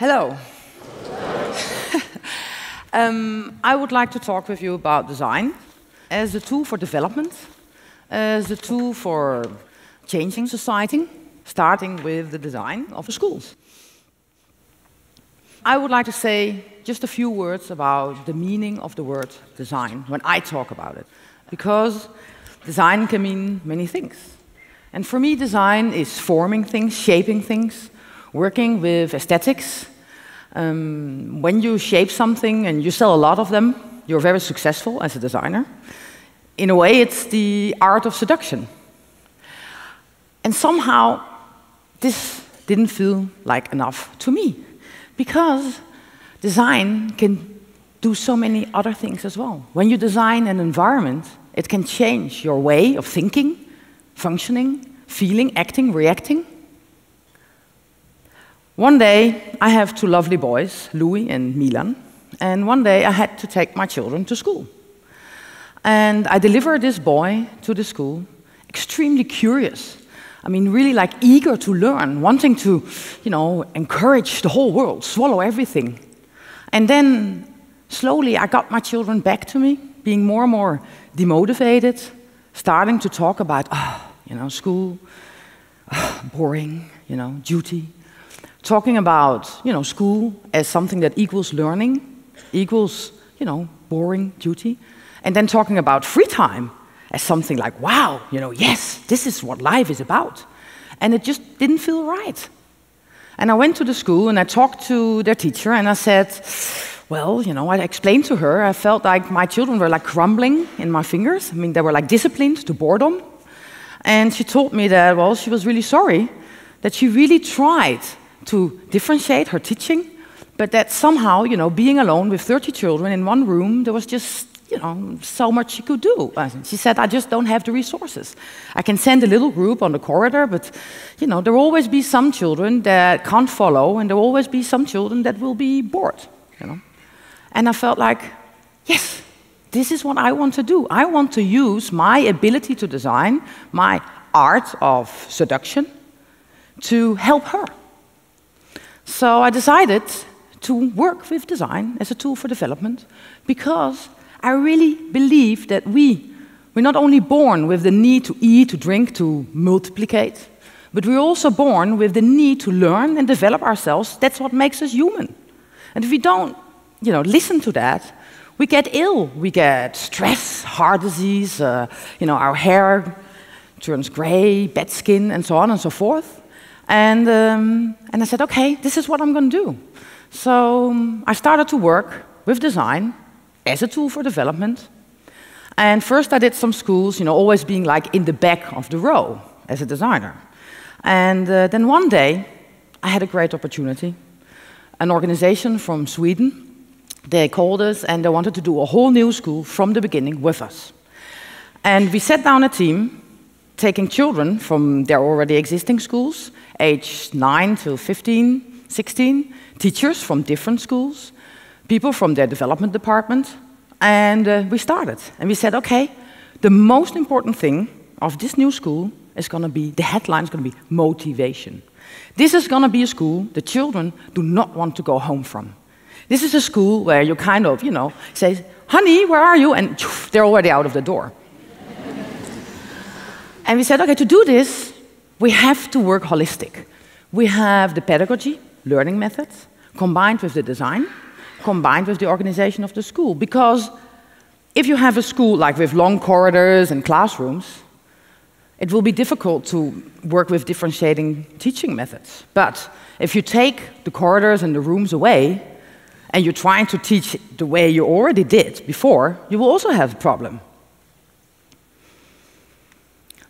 Hello. I would like to talk with you about design as a tool for development, as a tool for changing society, starting with the design of the schools. I would like to say just a few words about the meaning of the word design when I talk about it, because design can mean many things. And for me, design is forming things, shaping things, working with aesthetics. When you shape something and you sell a lot of them, you're very successful as a designer. In a way, it's the art of seduction. And somehow, this didn't feel like enough to me, because design can do so many other things as well. When you design an environment, it can change your way of thinking, functioning, feeling, acting, reacting. One day, I have two lovely boys, Louis and Milan, and one day I had to take my children to school. And I delivered this boy to the school, extremely curious. I mean, really like eager to learn, wanting to, encourage the whole world, swallow everything. And then, slowly, I got my children back to me, being more and more demotivated, starting to talk about, school, boring, duty. Talking about, school as something that equals learning, equals, boring duty. And then talking about free time as something like, wow, yes, this is what life is about. And it just didn't feel right. And I went to the school and I talked to their teacher and I said, well, I explained to her, I felt like my children were like crumbling in my fingers. I mean, they were like disciplined to boredom. And she told me that, well, she was really sorry, that she really tried to differentiate her teaching, but that somehow, being alone with 30 children in one room, there was just, so much she could do. She said, I just don't have the resources. I can send a little group on the corridor, but, there will always be some children that can't follow, and there will always be some children that will be bored, And I felt like, yes, this is what I want to do. I want to use my ability to design, my art of seduction, to help her. So I decided to work with design as a tool for development, because I really believe that we're not only born with the need to eat, to drink, to multiplicate, but we're also born with the need to learn and develop ourselves. That's what makes us human. And if we don't, listen to that, we get ill. We get stress, heart disease, our hair turns gray, bad skin, and so on and so forth. And I said, okay, this is what I'm going to do. So I started to work with design as a tool for development. And first I did some schools, always being like in the back of the row as a designer. And then one day I had a great opportunity. An organization from Sweden, they called us and they wanted to do a whole new school from the beginning with us. And we sat down a team, taking children from their already existing schools, aged 9 to 15, 16, teachers from different schools, people from their development department, and we started. And we said, okay, the most important thing of this new school is going to be, the headline is going to be motivation. This is going to be a school the children do not want to go home from. This is a school where you kind of, say, honey, where are you? And they're already out of the door. And we said, okay, to do this, we have to work holistic. We have the pedagogy, learning methods, combined with the design, combined with the organization of the school. Because if you have a school like with long corridors and classrooms, it will be difficult to work with differentiating teaching methods. But if you take the corridors and the rooms away, and you're trying to teach the way you already did before, you will also have a problem.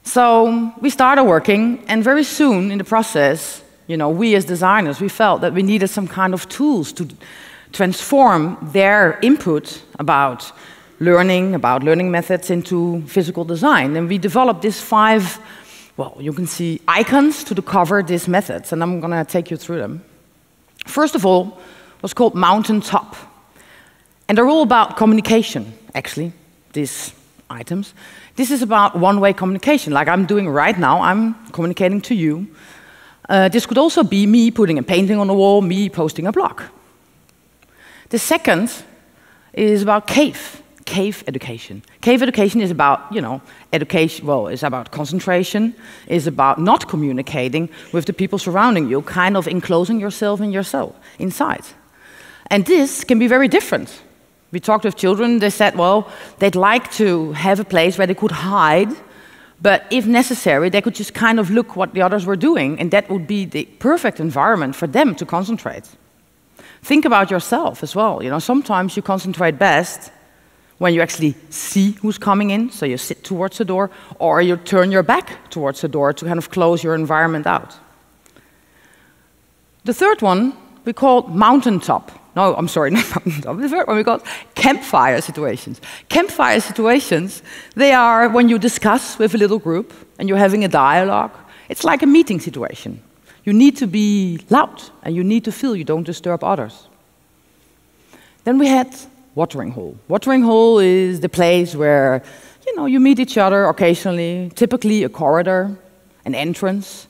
So we started working, and very soon in the process, we as designers, we felt that we needed some kind of tools to transform their input about learning methods into physical design. And we developed these 5, you can see icons to cover these methods, and I'm going to take you through them. First of all, was called Mountaintop. And they're all about communication, actually, these items. This is about one-way communication, like I'm doing right now. I'm communicating to you. This could also be me putting a painting on the wall, me posting a blog. The second is about cave education. Cave education is about, education, it's about concentration, is about not communicating with the people surrounding you, kind of enclosing yourself in yourself, inside. And this can be very different. We talked with children, they said, well, they'd like to have a place where they could hide, but if necessary, they could just kind of look what the others were doing, and that would be the perfect environment for them to concentrate. Think about yourself as well. Sometimes you concentrate best when you actually see who's coming in, so you sit towards the door, or you turn your back towards the door to kind of close your environment out. The third one we call Mountaintop. No, I'm sorry, not Mountaintop. The third one we call Campfire situations. Campfire situations, they are when you discuss with a little group and you're having a dialogue. It's like a meeting situation. You need to be loud, and you need to feel you don't disturb others. Then we had watering hole. Watering hole is the place where, you meet each other occasionally, typically a corridor, an entrance.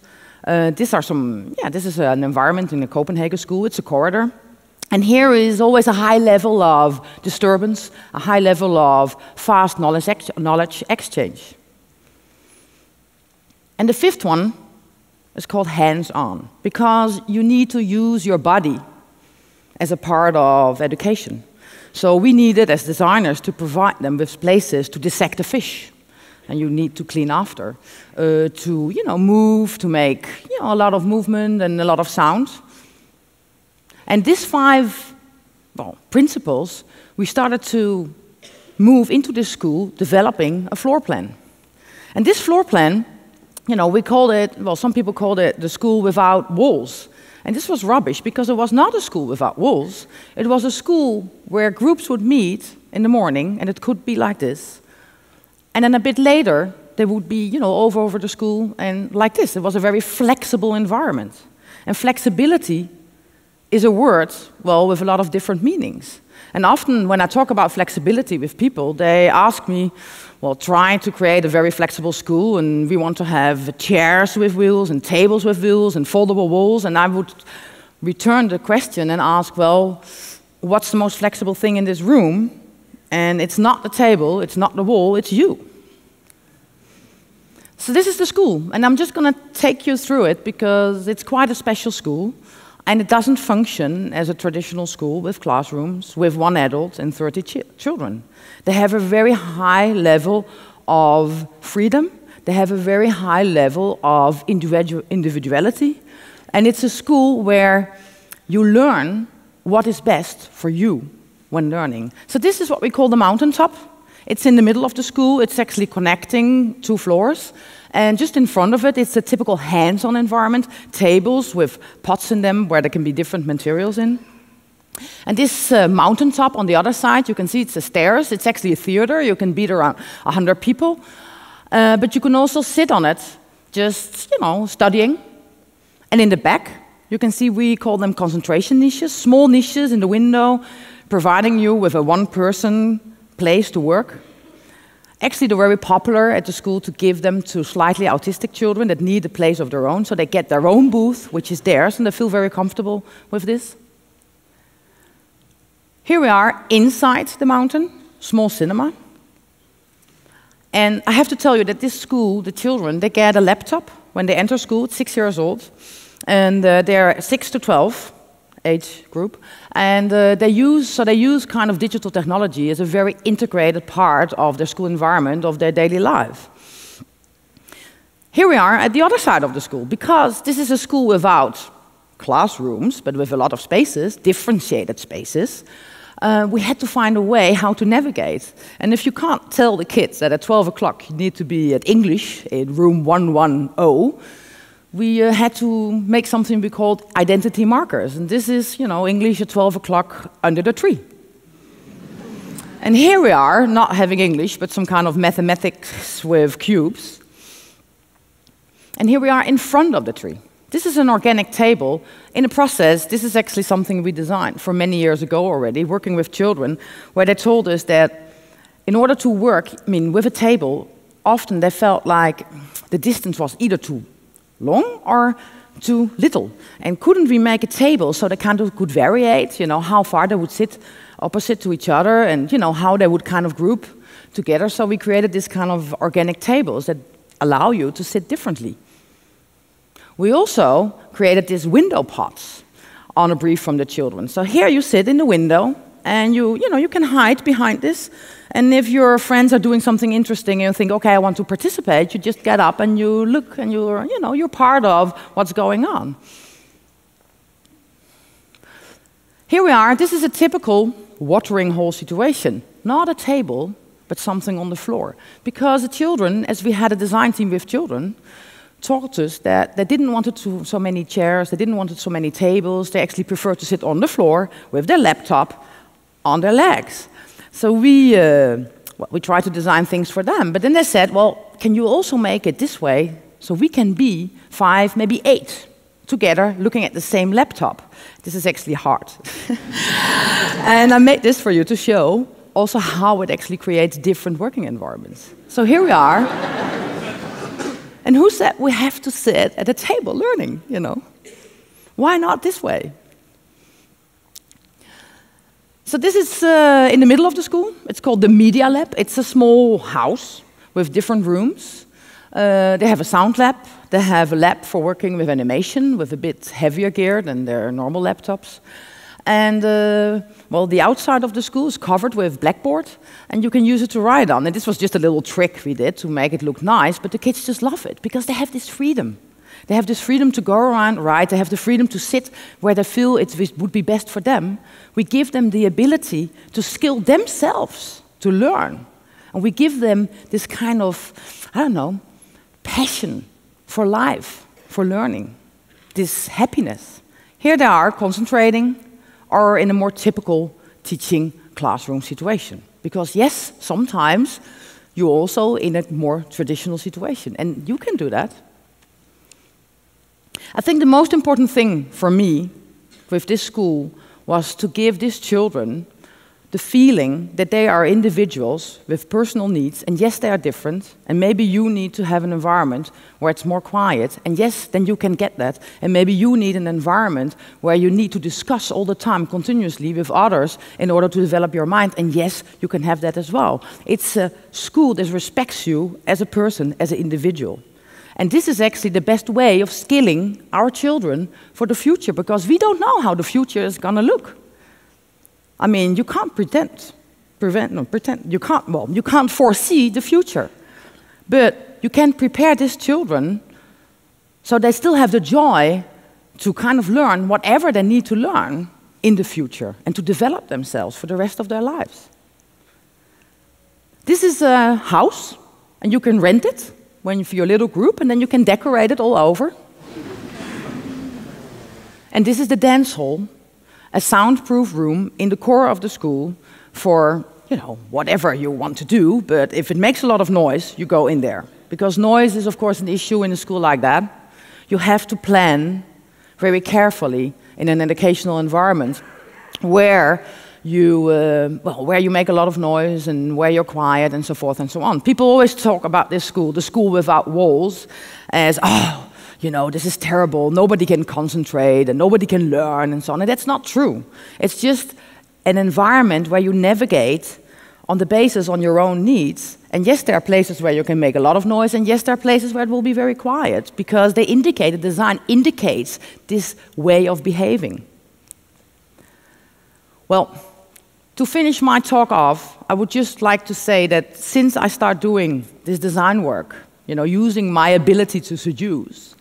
This is an environment in a Copenhagen school. It's a corridor. And here is always a high level of disturbance, a high level of fast knowledge exchange. And the fifth one is called hands-on, because you need to use your body as a part of education. So we needed, as designers, to provide them with places to dissect a fish. And you need to clean after, to move, to make a lot of movement and a lot of sound. And these 5 principles, we started to move into this school, developing a floor plan. And this floor plan, we called it, some people called it the school without walls. And this was rubbish, because it was not a school without walls. It was a school where groups would meet in the morning, and it could be like this. And then a bit later, they would be, over the school, and like this. It was a very flexible environment. And flexibility is a word, with a lot of different meanings. And often when I talk about flexibility with people, they ask me, trying to create a very flexible school, and we want to have chairs with wheels and tables with wheels and foldable walls, and I would return the question and ask, what's the most flexible thing in this room? And it's not the table, it's not the wall, it's you. So this is the school, and I'm just going to take you through it because it's quite a special school, and it doesn't function as a traditional school with classrooms, with 1 adult and 30 children. They have a very high level of freedom. They have a very high level of individuality. And it's a school where you learn what is best for you when learning. So this is what we call the Mountaintop. It's in the middle of the school. It's actually connecting 2 floors. And just in front of it, it's a typical hands-on environment, tables with pots in them where there can be different materials in. And this Mountaintop on the other side, you can see it's the stairs. It's actually a theater. You can beat around 100 people. But you can also sit on it, just, studying. And in the back, you can see we call them concentration niches, small niches in the window, providing you with a 1-person place to work. Actually, they're very popular at the school to give them to slightly autistic children that need a place of their own, so they get their own booth, which is theirs, and they feel very comfortable with this. Here we are inside the mountain, small cinema. And I have to tell you that this school, the children, they get a laptop when they enter school, 6 years old, and they're 6 to 12 age group, and they use kind of digital technology as a very integrated part of their school environment, of their daily life. Here we are at the other side of the school, because this is a school without classrooms, but with a lot of spaces, differentiated spaces. We had to find a way how to navigate. And if you can't tell the kids that at 12 o'clock you need to be at English in room 110, we had to make something we called identity markers. And this is, English at 12 o'clock under the tree. And here we are, not having English, but some kind of mathematics with cubes. And here we are in front of the tree. This is an organic table. In the process, this is actually something we designed for many years ago already, working with children, where they told us that in order to work, with a table, often they felt like the distance was either too long or too little. And couldn't we make a table so they kind of could variate, how far they would sit opposite to each other and, how they would kind of group together. So we created this kind of organic tables that allow you to sit differently. We also created these window pots on a brief from the children. So here you sit in the window and you can hide behind this. And if your friends are doing something interesting and you think, okay, I want to participate, you just get up and you look and you're part of what's going on. Here we are. This is a typical watering hole situation. Not a table, but something on the floor. Because the children, as we had a design team with children, taught us that they didn't want so many chairs, they didn't want so many tables, they actually preferred to sit on the floor with their laptop on their legs. So we tried to design things for them, but then they said, well, can you also make it this way so we can be 5, maybe 8 together looking at the same laptop? This is actually hard. And I made this for you to show also how it actually creates different working environments. So here we are. And who said we have to sit at a table learning, Why not this way? So this is in the middle of the school. It's called the Media Lab. It's a small house with different rooms. They have a sound lab. They have a lab for working with animation, with a bit heavier gear than their normal laptops. And, the outside of the school is covered with blackboard, and you can use it to write on. And this was just a little trick we did to make it look nice, but the kids just love it, because they have this freedom. They have this freedom to go around, write. They have the freedom to sit where they feel it would be best for them. We give them the ability to skill themselves to learn. And we give them this kind of, passion for life, for learning, this happiness. Here they are concentrating, or in a more typical teaching classroom situation. Because yes, sometimes you're also in a more traditional situation, and you can do that. I think the most important thing for me with this school was to give these children the feeling that they are individuals with personal needs, and yes, they are different, and maybe you need to have an environment where it's more quiet, and yes, then you can get that, and maybe you need an environment where you need to discuss all the time, continuously with others in order to develop your mind, and yes, you can have that as well. It's a school that respects you as a person, as an individual. And this is actually the best way of skilling our children for the future, because we don't know how the future is going to look. I mean, you can't you can't foresee the future. But you can prepare these children so they still have the joy to kind of learn whatever they need to learn in the future and to develop themselves for the rest of their lives. This is a house, and you can rent it for your little group, and then you can decorate it all over. And this is the dance hall, a soundproof room in the core of the school for, whatever you want to do, but if it makes a lot of noise, you go in there. Because noise is, of course, an issue in a school like that. You have to plan very carefully in an educational environment where you make a lot of noise and where you're quiet and so forth and so on. People always talk about this school, the school without walls, as, this is terrible, nobody can concentrate and nobody can learn and so on. And that's not true. It's just an environment where you navigate on the basis on your own needs. And yes, there are places where you can make a lot of noise, and yes, there are places where it will be very quiet, because the design indicates this way of behaving. Well, to finish my talk off, I would just like to say that since I started doing this design work, using my ability to seduce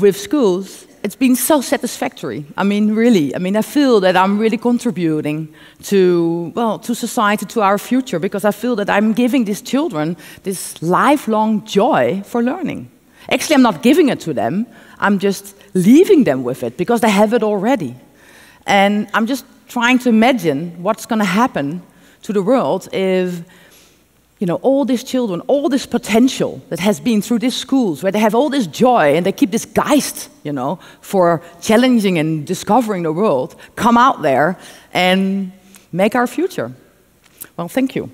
with schools, it's been so satisfactory. I mean, really. I feel that I'm really contributing to society, to our future, because I feel that I'm giving these children this lifelong joy for learning. Actually, I'm not giving it to them. I'm just leaving them with it, because they have it already. And I'm just trying to imagine what's going to happen to the world if, all these children, all this potential that has been through these schools, where they have all this joy and they keep this geist, for challenging and discovering the world, come out there and make our future. Well, thank you.